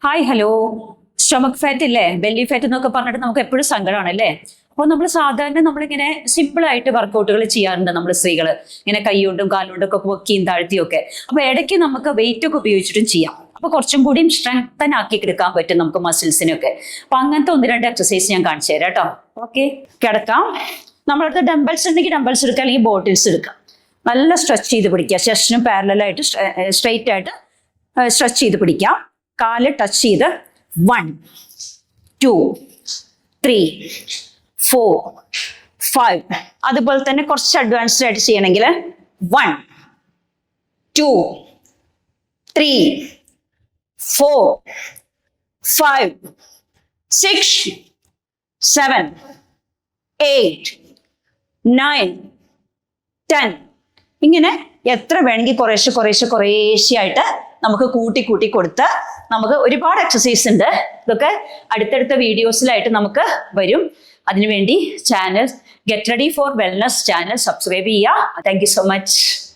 Hi hello. Stomach fat ഇല്ലേ, belly fat എന്നൊക്കെ പറഞ്ഞിട്ട് നമുക്ക് എപ്പോഴും സങ്കടമാണ് അല്ലേ. അപ്പോൾ നമ്മൾ സാധാരണ നമ്മളിങ്ങനെ സിമ്പിൾ ആയിട്ട് വർക്കൗട്ടുകൾ ചെയ്യാറുണ്ട് നമ്മൾ സ്ത്രീകൾ, ഇങ്ങനെ കൈകൊണ്ടും കാലുകൊണ്ടും ഒക്കെ പൊക്കിയും താഴ്ത്തിയും ഒക്കെ. അപ്പൊ ഇടയ്ക്ക് നമുക്ക് വെയിറ്റ് ഒക്കെ ഉപയോഗിച്ചിട്ടും ചെയ്യാം. അപ്പൊ കുറച്ചും കൂടിയും സ്ട്രെങ്തൻ ആക്കി എടുക്കാൻ പറ്റും നമുക്ക് മസിൽസിനൊക്കെ. അപ്പൊ അങ്ങനത്തെ 1-2 എക്സസൈസ് ഞാൻ കാണിച്ചു തരാം കേട്ടോ. ഓക്കെ, കിടക്കാം. നമ്മളടുത്ത് ഡംബൽസ് ഉണ്ടെങ്കിൽ ഡംബൽസ് എടുക്കാം, അല്ലെങ്കിൽ ബോട്ടിൽസ് എടുക്കാം. നല്ല സ്ട്രെച്ച് ചെയ്ത് പിടിക്കുക, ചെസ്റ്റിനും പാരലായിട്ട് സ്ട്രെയിറ്റ് ആയിട്ട് സ്ട്രെച്ച് ചെയ്ത് പിടിക്കാം. കാല് ടച്ച് ചെയ്ത് 1 2 3 4 5. അതുപോലെ തന്നെ കുറച്ച് അഡ്വാൻസ്ഡ് ആയിട്ട് ചെയ്യണമെങ്കിൽ 1 2 3 4 5 6 7 8 9 10. ഇങ്ങനെ എത്ര വേണമെങ്കിൽ കുറേശ്ശെയായിട്ട് നമുക്ക് കൂട്ടി കൊടുത്ത് നമുക്ക് ഒരുപാട് എക്സസൈസ് ഉണ്ട്. ഇതൊക്കെ അടുത്തടുത്ത വീഡിയോസിലായിട്ട് നമുക്ക് വരും. അതിനുവേണ്ടി channel get ready for wellness channel subscribe ചെയ്യുക. Thank you so much.